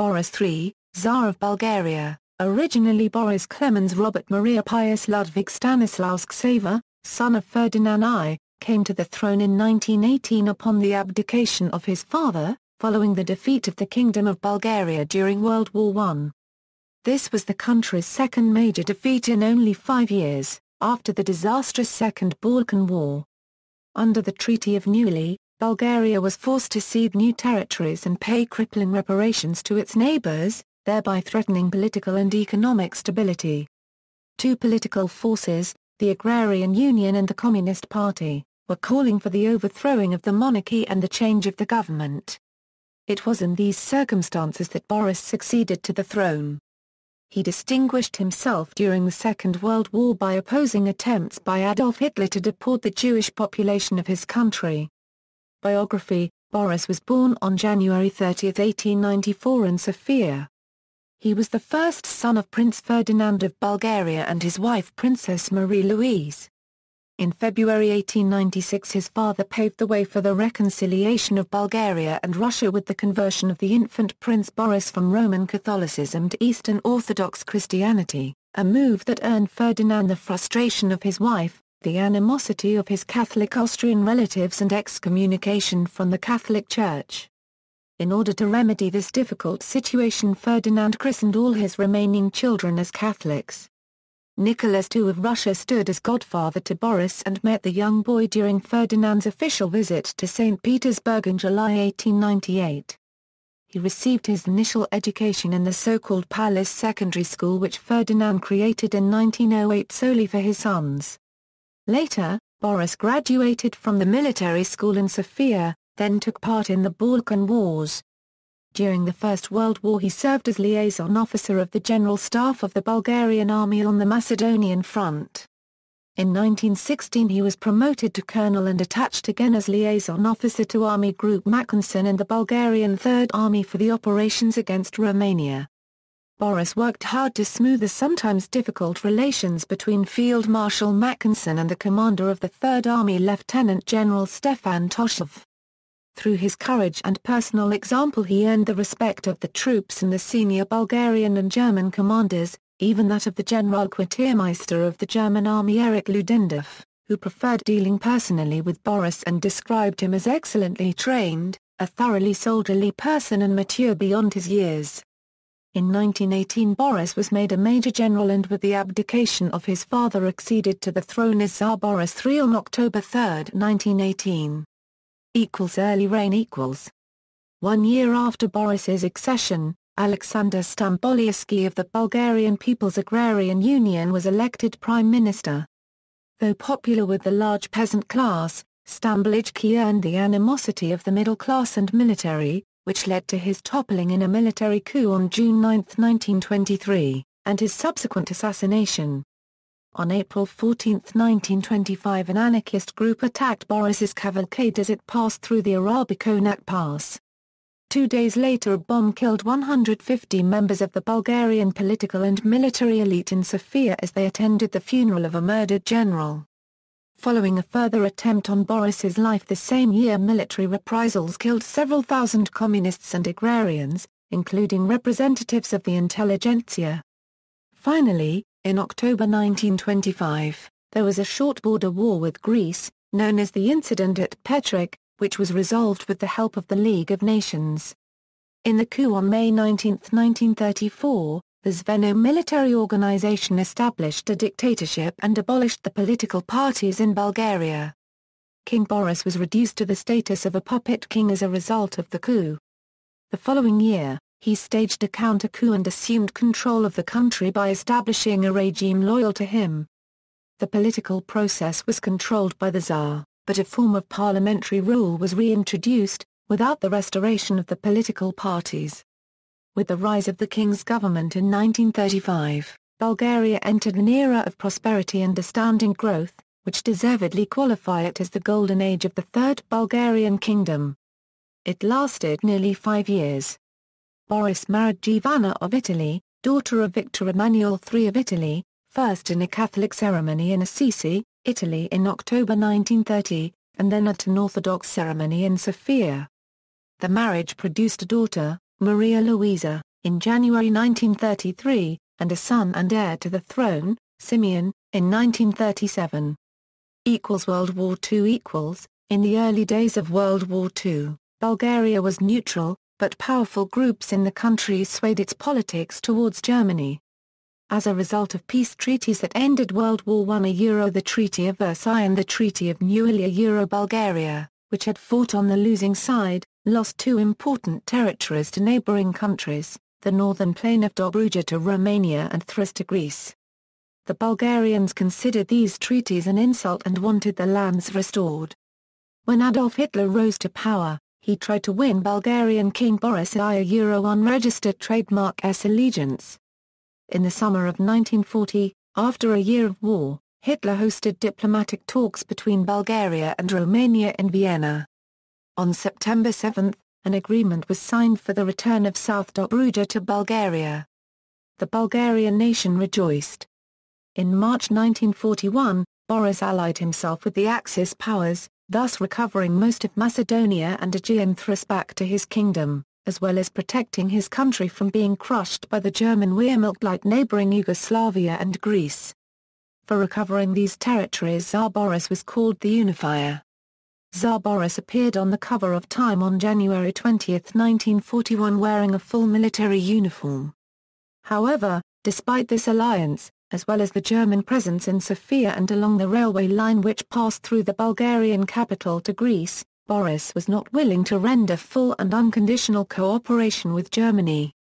Boris III, Tsar of Bulgaria, originally Boris Klemens Robert Maria Pius Ludwig Stanislaus Xaver, son of Ferdinand I, came to the throne in 1918 upon the abdication of his father, following the defeat of the Kingdom of Bulgaria during World War I. This was the country's second major defeat in only 5 years, after the disastrous Second Balkan War. Under the Treaty of Neuilly, Bulgaria was forced to cede new territories and pay crippling reparations to its neighbours, thereby threatening political and economic stability. Two political forces, the Agrarian Union and the Communist Party, were calling for the overthrowing of the monarchy and the change of the government. It was in these circumstances that Boris succeeded to the throne. He distinguished himself during the Second World War by opposing attempts by Adolf Hitler to deport the Jewish population of his country. Biography: Boris was born on January 30, 1894 in Sofia. He was the first son of Prince Ferdinand of Bulgaria and his wife Princess Marie-Louise. In February 1896 his father paved the way for the reconciliation of Bulgaria and Russia with the conversion of the infant Prince Boris from Roman Catholicism to Eastern Orthodox Christianity, a move that earned Ferdinand the frustration of his wife, the animosity of his Catholic Austrian relatives and excommunication from the Catholic Church. In order to remedy this difficult situation, Ferdinand christened all his remaining children as Catholics. Nicholas II of Russia stood as godfather to Boris and met the young boy during Ferdinand's official visit to St. Petersburg in July 1898. He received his initial education in the so-called Palace Secondary School which Ferdinand created in 1908 solely for his sons. Later, Boris graduated from the military school in Sofia, then took part in the Balkan Wars. During the First World War he served as liaison officer of the General Staff of the Bulgarian Army on the Macedonian front. In 1916 he was promoted to colonel and attached again as liaison officer to Army Group Mackensen and the Bulgarian Third Army for the operations against Romania. Boris worked hard to smooth the sometimes difficult relations between Field Marshal Mackensen and the commander of the Third Army Lieutenant General Stefan Toshov. Through his courage and personal example he earned the respect of the troops and the senior Bulgarian and German commanders, even that of the Generalquartiermeister of the German army Erich Ludendorff, who preferred dealing personally with Boris and described him as excellently trained, a thoroughly soldierly person and mature beyond his years. In 1918 Boris was made a major general and with the abdication of his father acceded to the throne as Tsar Boris III on October 3, 1918. Early reign. 1 year after Boris's accession, Alexander Stamboliyski of the Bulgarian People's Agrarian Union was elected prime minister. Though popular with the large peasant class, Stamboliyski earned the animosity of the middle class and military, which led to his toppling in a military coup on June 9, 1923, and his subsequent assassination. On April 14, 1925 an anarchist group attacked Boris's cavalcade as it passed through the Arabiconak Pass. 2 days later a bomb killed 150 members of the Bulgarian political and military elite in Sofia as they attended the funeral of a murdered general. Following a further attempt on Boris's life the same year, military reprisals killed several thousand communists and agrarians, including representatives of the intelligentsia. Finally, in October 1925, there was a short border war with Greece, known as the Incident at Petric, which was resolved with the help of the League of Nations. In the coup on May 19, 1934, the Zveno military organization established a dictatorship and abolished the political parties in Bulgaria. King Boris was reduced to the status of a puppet king as a result of the coup. The following year, he staged a counter-coup and assumed control of the country by establishing a regime loyal to him. The political process was controlled by the Tsar, but a form of parliamentary rule was reintroduced, without the restoration of the political parties. With the rise of the king's government in 1935, Bulgaria entered an era of prosperity and astounding growth, which deservedly qualify it as the golden age of the Third Bulgarian Kingdom. It lasted nearly 5 years. Boris married Giovanna of Italy, daughter of Victor Emmanuel III of Italy, first in a Catholic ceremony in Assisi, Italy in October 1930, and then at an Orthodox ceremony in Sofia. The marriage produced a daughter, Maria Luisa. in January 1933, and a son and heir to the throne, Simeon, in 1937. World War II. In the early days of World War II, Bulgaria was neutral, but powerful groups in the country swayed its politics towards Germany. As a result of peace treaties that ended World War I, the Treaty of Versailles and the Treaty of Neuilly, Bulgaria, which had fought on the losing side, lost two important territories to neighbouring countries, the northern plain of Dobruja to Romania and Thrace to Greece. The Bulgarians considered these treaties an insult and wanted the lands restored. When Adolf Hitler rose to power, he tried to win Bulgarian King Boris I a unregistered trademark allegiance. In the summer of 1940, after a year of war, Hitler hosted diplomatic talks between Bulgaria and Romania in Vienna. On September 7, an agreement was signed for the return of South Dobruja to Bulgaria. The Bulgarian nation rejoiced. In March 1941, Boris allied himself with the Axis powers, thus recovering most of Macedonia and Aegean Thrace back to his kingdom, as well as protecting his country from being crushed by the German Wehrmacht like neighbouring Yugoslavia and Greece. For recovering these territories, Tsar Boris was called the Unifier. Tsar Boris appeared on the cover of Time on January 20, 1941 wearing a full military uniform. However, despite this alliance, as well as the German presence in Sofia and along the railway line which passed through the Bulgarian capital to Greece, Boris was not willing to render full and unconditional cooperation with Germany.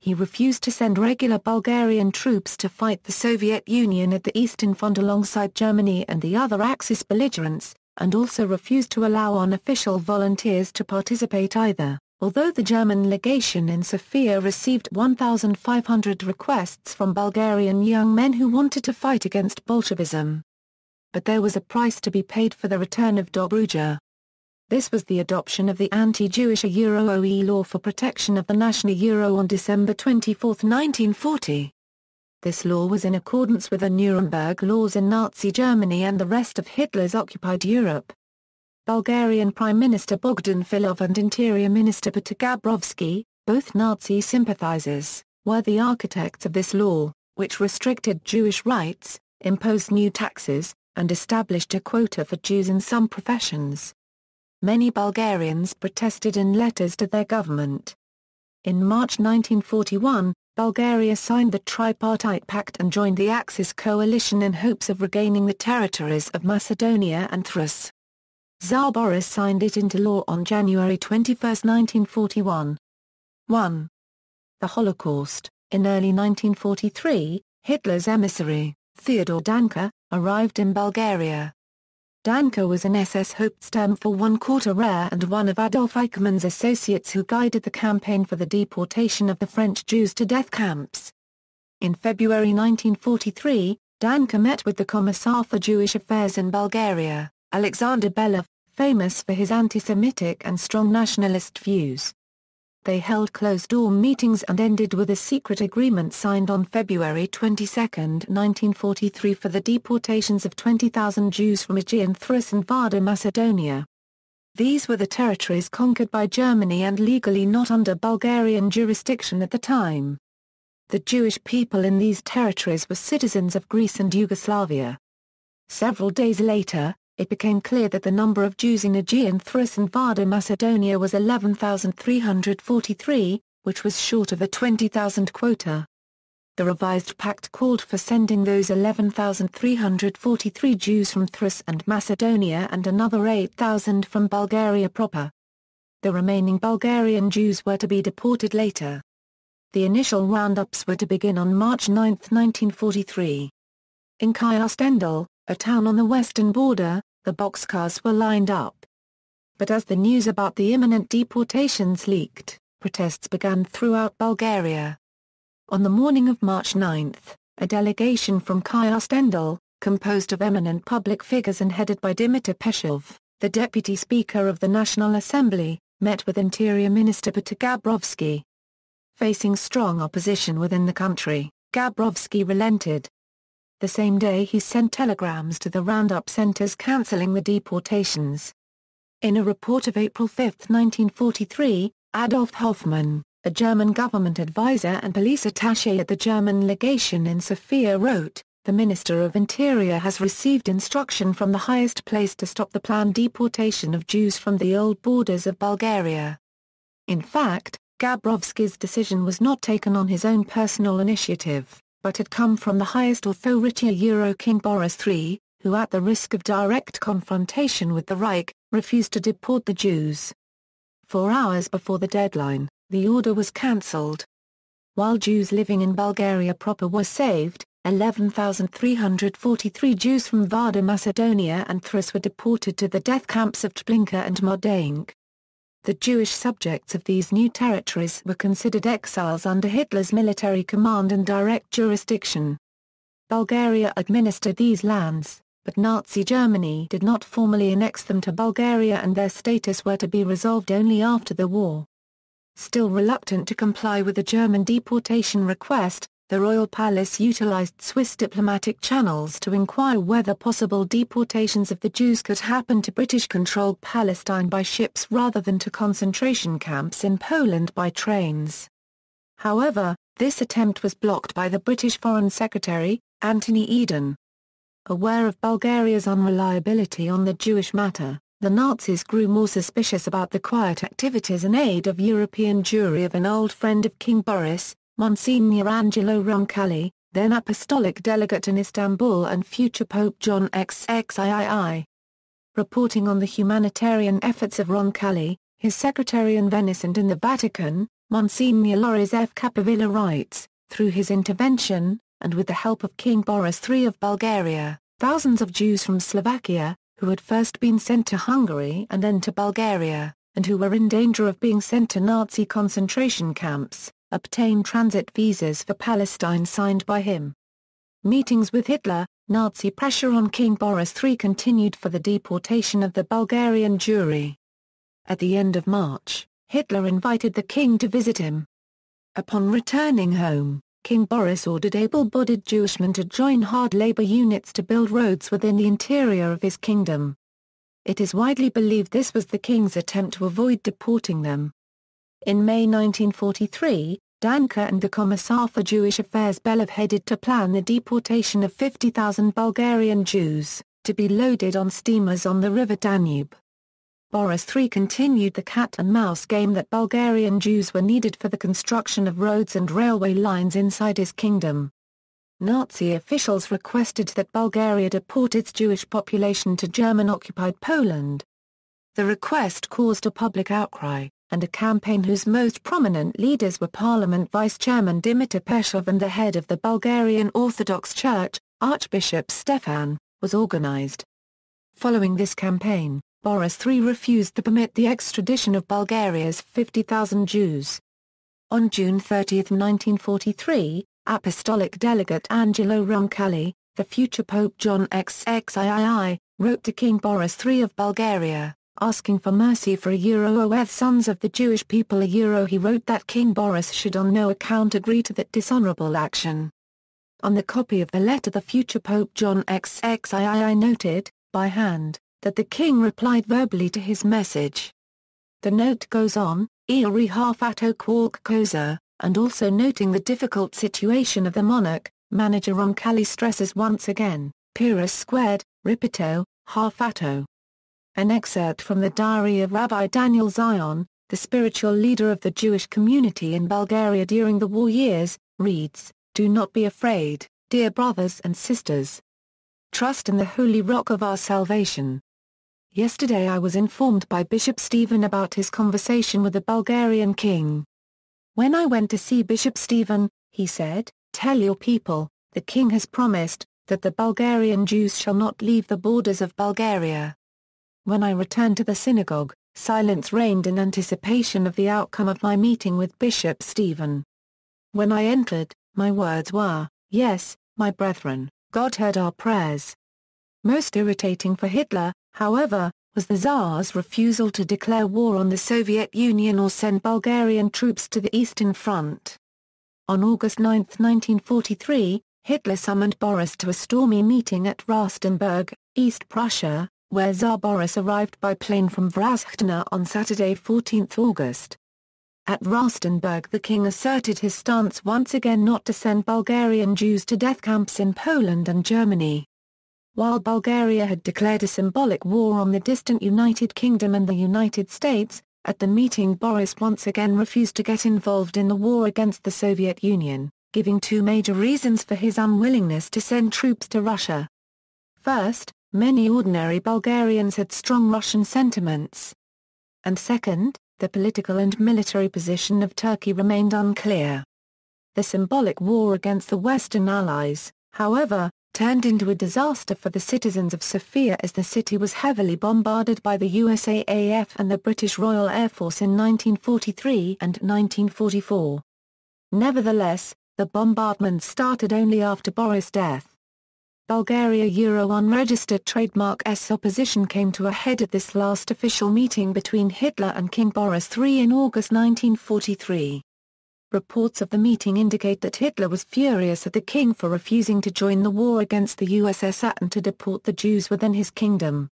He refused to send regular Bulgarian troops to fight the Soviet Union at the Eastern Front alongside Germany and the other Axis belligerents, and also refused to allow unofficial volunteers to participate either, although the German legation in Sofia received 1,500 requests from Bulgarian young men who wanted to fight against Bolshevism. But there was a price to be paid for the return of Dobruja. This was the adoption of the anti-Jewish OE law for protection of the national on December 24, 1940. This law was in accordance with the Nuremberg laws in Nazi Germany and the rest of Hitler's occupied Europe. Bulgarian Prime Minister Bogdan Filov and Interior Minister Peter Gabrovsky, both Nazi sympathizers, were the architects of this law, which restricted Jewish rights, imposed new taxes, and established a quota for Jews in some professions. Many Bulgarians protested in letters to their government. In March 1941, Bulgaria signed the Tripartite Pact and joined the Axis coalition in hopes of regaining the territories of Macedonia and Thrace. Tsar Boris signed it into law on January 21, 1941. 1. The Holocaust. In early 1943, Hitler's emissary, Theodor Danka, arrived in Bulgaria. Danka was an SS Hauptsturm for I-Quartier and one of Adolf Eichmann's associates who guided the campaign for the deportation of the French Jews to death camps. In February 1943, Danka met with the Commissar for Jewish Affairs in Bulgaria, Alexander Belov, famous for his anti-Semitic and strong nationalist views. They held closed-door meetings and ended with a secret agreement signed on February 22, 1943 for the deportations of 20,000 Jews from Aegean Thrace and Vardar Macedonia. These were the territories conquered by Germany and legally not under Bulgarian jurisdiction at the time. The Jewish people in these territories were citizens of Greece and Yugoslavia. Several days later, it became clear that the number of Jews in Aegean Thrace and Vardar Macedonia was 11,343, which was short of a 20,000 quota. The revised pact called for sending those 11,343 Jews from Thrace and Macedonia and another 8,000 from Bulgaria proper. The remaining Bulgarian Jews were to be deported later. The initial roundups were to begin on March 9, 1943. In Kyostendil, a town on the western border, the boxcars were lined up. But as the news about the imminent deportations leaked, protests began throughout Bulgaria. On the morning of March 9, a delegation from Kyostendil, composed of eminent public figures and headed by Dimitar Peshov, the Deputy Speaker of the National Assembly, met with Interior Minister Peter Gabrovsky. Facing strong opposition within the country, Gabrovsky relented. The same day he sent telegrams to the roundup centers cancelling the deportations. In a report of April 5, 1943, Adolf Hoffmann, a German government advisor and police attaché at the German legation in Sofia wrote, "The Minister of Interior has received instruction from the highest place to stop the planned deportation of Jews from the old borders of Bulgaria." In fact, Gabrovsky's decision was not taken on his own personal initiative, but had come from the highest authority King Boris III, who at the risk of direct confrontation with the Reich, refused to deport the Jews. 4 hours before the deadline, the order was cancelled. While Jews living in Bulgaria proper were saved, 11,343 Jews from Vardar, Macedonia and Thrace were deported to the death camps of Treblinka and Modainsk. The Jewish subjects of these new territories were considered exiles under Hitler's military command and direct jurisdiction. Bulgaria administered these lands, but Nazi Germany did not formally annex them to Bulgaria, and their status were to be resolved only after the war. Still reluctant to comply with the German deportation request, the royal palace utilized Swiss diplomatic channels to inquire whether possible deportations of the Jews could happen to British-controlled Palestine by ships rather than to concentration camps in Poland by trains. However, this attempt was blocked by the British Foreign Secretary, Anthony Eden. Aware of Bulgaria's unreliability on the Jewish matter, the Nazis grew more suspicious about the quiet activities and aid of European Jewry of an old friend of King Boris, Monsignor Angelo Roncalli, then apostolic delegate in Istanbul and future Pope John XXIII. Reporting on the humanitarian efforts of Roncalli, his secretary in Venice and in the Vatican, Monsignor Loris F. Capovilla writes, "Through his intervention, and with the help of King Boris III of Bulgaria, thousands of Jews from Slovakia, who had first been sent to Hungary and then to Bulgaria, and who were in danger of being sent to Nazi concentration camps, obtained transit visas for Palestine signed by him." Meetings with Hitler, Nazi pressure on King Boris III continued for the deportation of the Bulgarian Jewry. At the end of March, Hitler invited the king to visit him. Upon returning home, King Boris ordered able-bodied Jewishmen to join hard labor units to build roads within the interior of his kingdom. It is widely believed this was the king's attempt to avoid deporting them. In May 1943, Danka and the Commissar for Jewish Affairs Belov headed to plan the deportation of 50,000 Bulgarian Jews, to be loaded on steamers on the river Danube. Boris III continued the cat-and-mouse game that Bulgarian Jews were needed for the construction of roads and railway lines inside his kingdom. Nazi officials requested that Bulgaria deport its Jewish population to German-occupied Poland. The request caused a public outcry, and a campaign whose most prominent leaders were Parliament Vice-Chairman Dimitar Peshov and the head of the Bulgarian Orthodox Church, Archbishop Stefan, was organized. Following this campaign, Boris III refused to permit the extradition of Bulgaria's 50,000 Jews. On June 30, 1943, Apostolic Delegate Angelo Roncalli, the future Pope John XXIII, wrote to King Boris III of Bulgaria, asking for mercy for O sons of the Jewish people. He wrote that King Boris should on no account agree to that dishonorable action. On the copy of the letter the future Pope John XXIII noted, by hand, that the king replied verbally to his message. The note goes on, Iri Harfato Quark Koza, and also noting the difficult situation of the monarch, manager Roncalli stresses once again, Pyrrhus squared, Ripito, Harfato. An excerpt from the diary of Rabbi Daniel Zion, the spiritual leader of the Jewish community in Bulgaria during the war years, reads, "Do not be afraid, dear brothers and sisters. Trust in the holy rock of our salvation." Yesterday I was informed by Bishop Stephen about his conversation with the Bulgarian king. When I went to see Bishop Stephen, he said, "Tell your people, the king has promised, that the Bulgarian Jews shall not leave the borders of Bulgaria." When I returned to the synagogue, silence reigned in anticipation of the outcome of my meeting with Bishop Stephen. When I entered, my words were, "Yes, my brethren, God heard our prayers." Most irritating for Hitler, however, was the Tsar's refusal to declare war on the Soviet Union or send Bulgarian troops to the Eastern Front. On August 9, 1943, Hitler summoned Boris to a stormy meeting at Rastenburg, East Prussia, where Tsar Boris arrived by plane from Vraschtna on Saturday 14 August. At Rastenburg the king asserted his stance once again not to send Bulgarian Jews to death camps in Poland and Germany. While Bulgaria had declared a symbolic war on the distant United Kingdom and the United States, at the meeting Boris once again refused to get involved in the war against the Soviet Union, giving two major reasons for his unwillingness to send troops to Russia. First, many ordinary Bulgarians had strong Russian sentiments. And second, the political and military position of Turkey remained unclear. The symbolic war against the Western Allies, however, turned into a disaster for the citizens of Sofia as the city was heavily bombarded by the USAAF and the British Royal Air Force in 1943 and 1944. Nevertheless, the bombardment started only after Boris' death. Bulgaria Euro unregistered trademark S opposition came to a head at this last official meeting between Hitler and King Boris III in August 1943. Reports of the meeting indicate that Hitler was furious at the king for refusing to join the war against the USSR and to deport the Jews within his kingdom.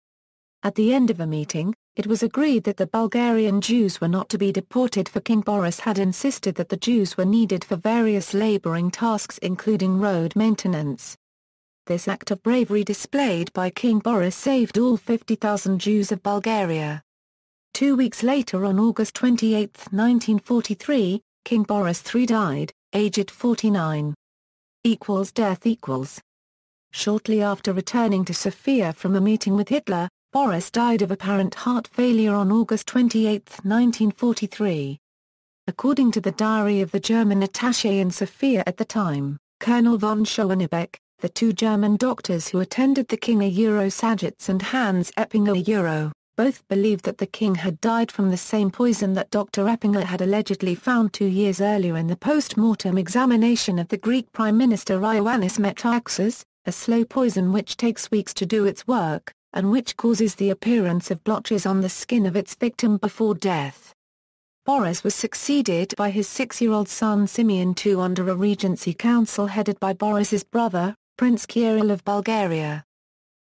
At the end of the meeting, it was agreed that the Bulgarian Jews were not to be deported, for King Boris had insisted that the Jews were needed for various laboring tasks including road maintenance. This act of bravery displayed by King Boris saved all 50,000 Jews of Bulgaria. 2 weeks later, on August 28, 1943, King Boris III died, aged 49. Death. Shortly after returning to Sofia from a meeting with Hitler, Boris died of apparent heart failure on August 28, 1943. According to the diary of the German attaché in Sofia at the time, Colonel von Schoenebeck, the two German doctors who attended the king Sajitz and Hans Eppinger both believed that the king had died from the same poison that Dr. Eppinger had allegedly found 2 years earlier in the post-mortem examination of the Greek Prime Minister Ioannis Metaxas, a slow poison which takes weeks to do its work, and which causes the appearance of blotches on the skin of its victim before death. Boris was succeeded by his 6-year-old son Simeon II under a regency council headed by Boris's brother, Prince Kirill of Bulgaria.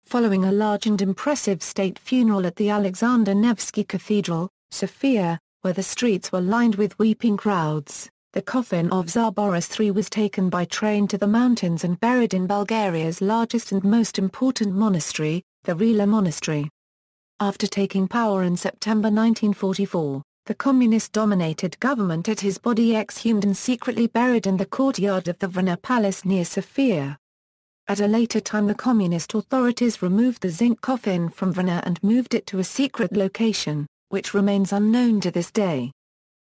Following a large and impressive state funeral at the Alexander Nevsky Cathedral, Sofia, where the streets were lined with weeping crowds, the coffin of Tsar Boris III was taken by train to the mountains and buried in Bulgaria's largest and most important monastery, the Rila Monastery. After taking power in September 1944, the communist-dominated government had his body exhumed and secretly buried in the courtyard of the Vrana Palace near Sofia. At a later time the communist authorities removed the zinc coffin from Vrana and moved it to a secret location, which remains unknown to this day.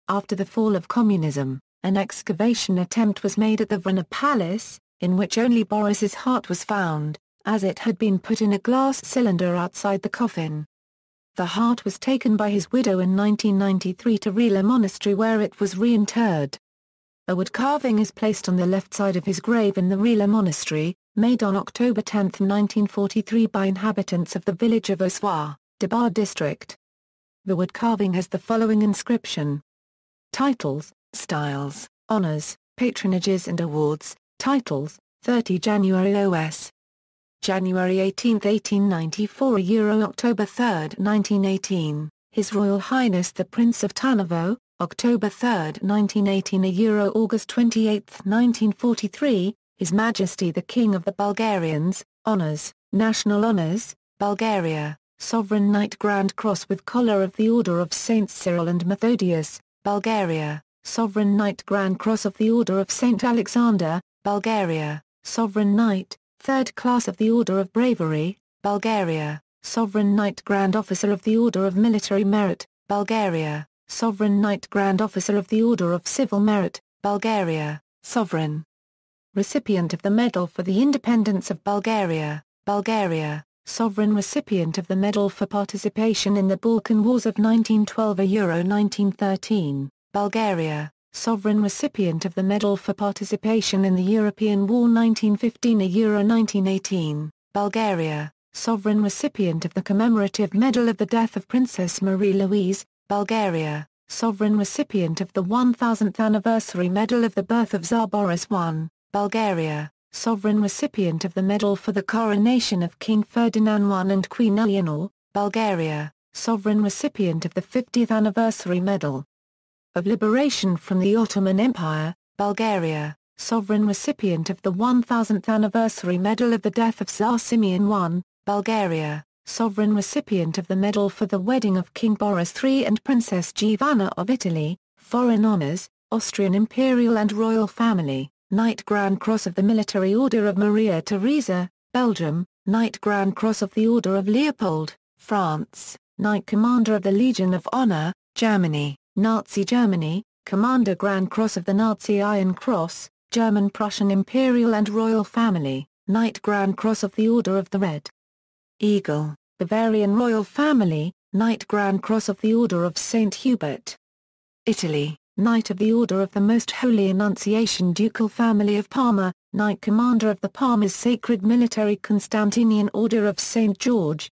After the fall of communism, an excavation attempt was made at the Vrana Palace, in which only Boris's heart was found, as it had been put in a glass cylinder outside the coffin. The heart was taken by his widow in 1993 to Rila Monastery, where it was reinterred. A wood carving is placed on the left side of his grave in the Rila Monastery, made on October 10, 1943 by inhabitants of the village of Oswa, Debar district. The wood carving has the following inscription. Titles, styles, honors, patronages and awards. Titles, 30 January OS. January 18, 1894 October 3, 1918, His Royal Highness the Prince of Tarnovo, October 3, 1918 August 28, 1943, His Majesty the King of the Bulgarians, Honours, National Honours, Bulgaria, Sovereign Knight Grand Cross with Collar of the Order of Saints Cyril and Methodius, Bulgaria, Sovereign Knight Grand Cross of the Order of Saint Alexander, Bulgaria, Sovereign Knight, 3rd Class of the Order of Bravery, Bulgaria, Sovereign Knight Grand Officer of the Order of Military Merit, Bulgaria, Sovereign Knight Grand Officer of the Order of Civil Merit, Bulgaria, Sovereign Recipient of the Medal for the Independence of Bulgaria, Bulgaria, Sovereign Recipient of the Medal for Participation in the Balkan Wars of 1912–1913, Bulgaria, Sovereign Recipient of the Medal for Participation in the European War 1915–1918, Bulgaria, Sovereign Recipient of the Commemorative Medal of the Death of Princess Marie-Louise, Bulgaria, Sovereign Recipient of the 1000th Anniversary Medal of the Birth of Tsar Boris I, Bulgaria, Sovereign Recipient of the Medal for the Coronation of King Ferdinand I and Queen Eleanor, Bulgaria, Sovereign Recipient of the 50th Anniversary Medal of liberation from the Ottoman Empire, Bulgaria, sovereign recipient of the 1000th anniversary medal of the death of Tsar Simeon I, Bulgaria, sovereign recipient of the medal for the wedding of King Boris III and Princess Giovanna of Italy, foreign honours, Austrian imperial and royal family, Knight Grand Cross of the Military Order of Maria Theresa, Belgium, Knight Grand Cross of the Order of Leopold, France, Knight Commander of the Legion of Honor, Germany, Nazi Germany, Commander Grand Cross of the Nazi Iron Cross, German Prussian Imperial and Royal Family, Knight Grand Cross of the Order of the Red Eagle, Bavarian Royal Family, Knight Grand Cross of the Order of St. Hubert. Italy, Knight of the Order of the Most Holy Annunciation Ducal Family of Parma, Knight Commander of the Parma's Sacred Military Constantinian Order of St. George.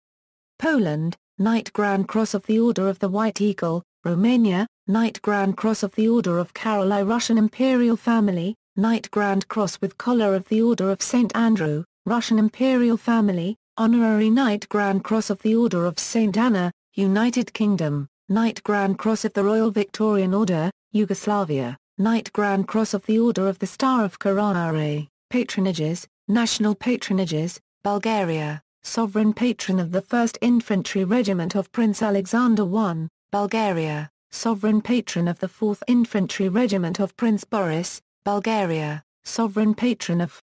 Poland, Knight Grand Cross of the Order of the White Eagle, Romania, Knight Grand Cross of the Order of Carol I. Russian Imperial Family, Knight Grand Cross with Collar of the Order of St. Andrew, Russian Imperial Family, Honorary Knight Grand Cross of the Order of St. Anna, United Kingdom, Knight Grand Cross of the Royal Victorian Order, Yugoslavia, Knight Grand Cross of the Order of the Star of Carrara, Patronages, National Patronages, Bulgaria, Sovereign Patron of the 1st Infantry Regiment of Prince Alexander I, Bulgaria, Sovereign Patron of the 4th Infantry Regiment of Prince Boris, Bulgaria, Sovereign Patron of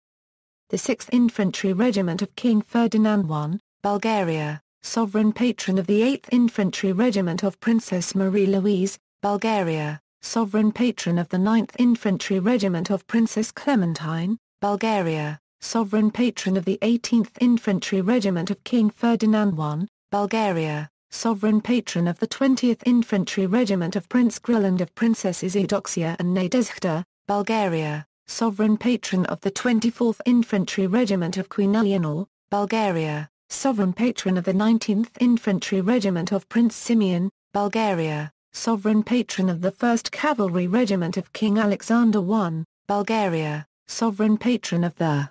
the 6th Infantry Regiment of King Ferdinand I, Bulgaria, Sovereign Patron of the 8th Infantry Regiment of Princess Marie-Louise, Bulgaria, Sovereign Patron of the 9th Infantry Regiment of Princess Clementine, Bulgaria, Sovereign Patron of the 18th Infantry Regiment of King Ferdinand I, Bulgaria, Sovereign Patron of the 20th Infantry Regiment of Prince Kirill and of Princesses Eudoxia and Nadezhda, Bulgaria, Sovereign Patron of the 24th Infantry Regiment of Queen Eleanor, Bulgaria, Sovereign Patron of the 19th Infantry Regiment of Prince Simeon, Bulgaria, Sovereign Patron of the 1st Cavalry Regiment of King Alexander I, Bulgaria, Sovereign Patron of the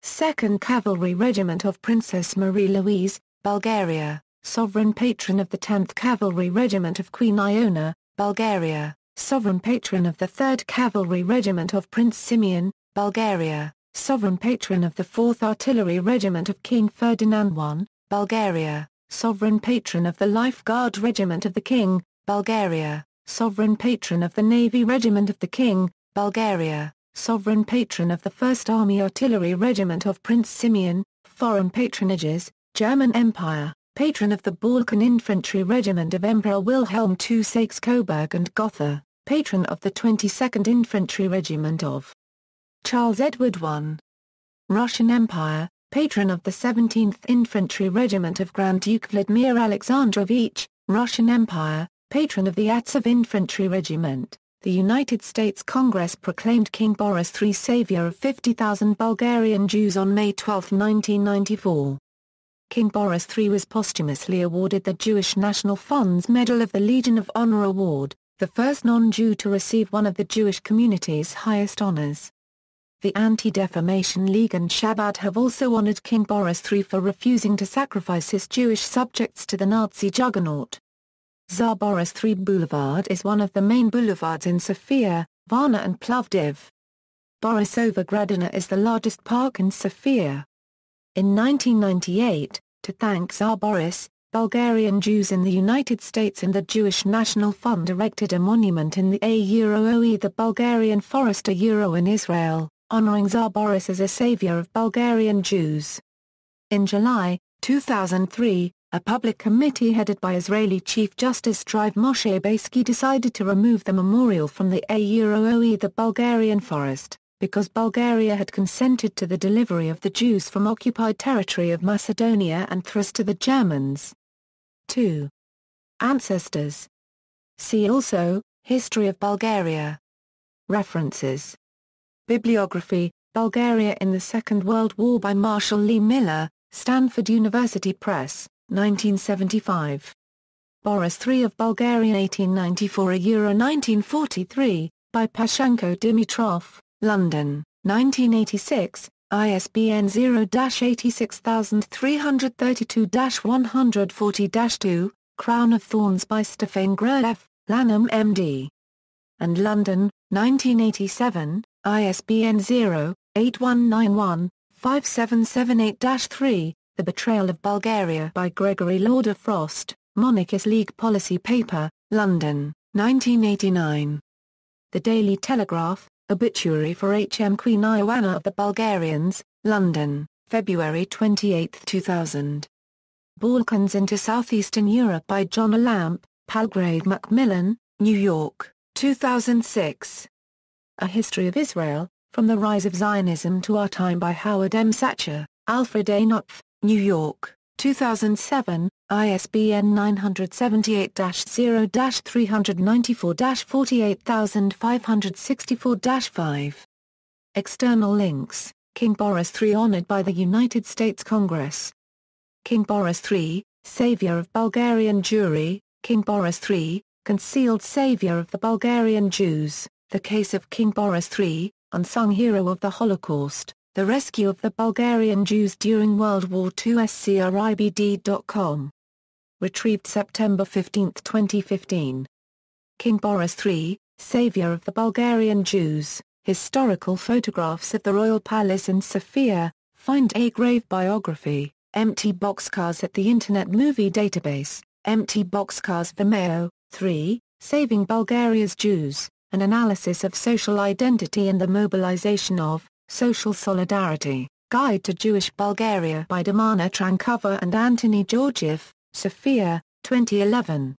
2nd Cavalry Regiment of Princess Marie-Louise, Bulgaria, Sovereign Patron of the 10th Cavalry Regiment of Queen Iona, Bulgaria, Sovereign Patron of the 3rd Cavalry Regiment of Prince Simeon, Bulgaria, Sovereign Patron of the 4th Artillery Regiment of King Ferdinand I, Bulgaria, Sovereign Patron of the Life Guard Regiment of the King, Bulgaria, Sovereign Patron of the Navy Regiment of the King, Bulgaria, Sovereign Patron of the 1st Army Artillery Regiment of Prince Simeon, Foreign Patronages, German Empire, Patron of the Balkan Infantry Regiment of Emperor Wilhelm II Saxe-Coburg and Gotha, Patron of the 22nd Infantry Regiment of Charles Edward I. Russian Empire, Patron of the 17th Infantry Regiment of Grand Duke Vladimir Alexandrovich, Russian Empire, Patron of the Azov Infantry Regiment. The United States Congress proclaimed King Boris III savior of 50,000 Bulgarian Jews on May 12, 1994. King Boris III was posthumously awarded the Jewish National Fund's Medal of the Legion of Honor Award, the first non-Jew to receive one of the Jewish community's highest honors. The Anti-Defamation League and Shabbat have also honored King Boris III for refusing to sacrifice his Jewish subjects to the Nazi juggernaut. Tsar Boris III Boulevard is one of the main boulevards in Sofia, Varna and Plovdiv. Borisova Gradina is the largest park in Sofia. In 1998, to thank Tsar Boris, Bulgarian Jews in the United States and the Jewish National Fund erected a monument in the AEE the Bulgarian Forest in Israel, honoring Tsar Boris as a savior of Bulgarian Jews. In July 2003, a public committee headed by Israeli Chief Justice Drive Moshe Beisky decided to remove the memorial from the AEE the Bulgarian Forest, because Bulgaria had consented to the delivery of the Jews from occupied territory of Macedonia and Thrace to the Germans. 2. Ancestors. See also, History of Bulgaria. References. Bibliography, Bulgaria in the Second World War by Marshall Lee Miller, Stanford University Press, 1975. Boris III of Bulgaria 1894–1943, by Pashenko Dimitrov, London, 1986, ISBN 0-86332-140-2, Crown of Thorns by Stefan Gruev, Lanham M.D. and London, 1987, ISBN 0-8191-5778-3, The Betrayal of Bulgaria by Gregory Lauder Frost, Monarchist League Policy Paper, London, 1989. The Daily Telegraph, Obituary for H.M. Queen Ioana of the Bulgarians, London, February 28, 2000. Balkans into Southeastern Europe by John A. Lamp, Palgrave Macmillan, New York, 2006. A History of Israel, From the Rise of Zionism to Our Time by Howard M. Satcher, Alfred A. Knopf, New York, 2007, ISBN 978-0-394-48564-5. External links, King Boris III honored by the United States Congress. King Boris III, Savior of Bulgarian Jewry, King Boris III, concealed savior of the Bulgarian Jews, the case of King Boris III, unsung hero of the Holocaust, the rescue of the Bulgarian Jews during World War II. scribd.com. Retrieved September 15, 2015. King Boris III, Savior of the Bulgarian Jews, historical photographs of the Royal Palace in Sofia, find a grave biography, empty boxcars at the Internet Movie Database, empty boxcars Vimeo, 3, Saving Bulgaria's Jews, an analysis of social identity and the mobilization of social solidarity, Guide to Jewish Bulgaria by Damana Trankova and Anthony Georgiev, Sofia, 2011.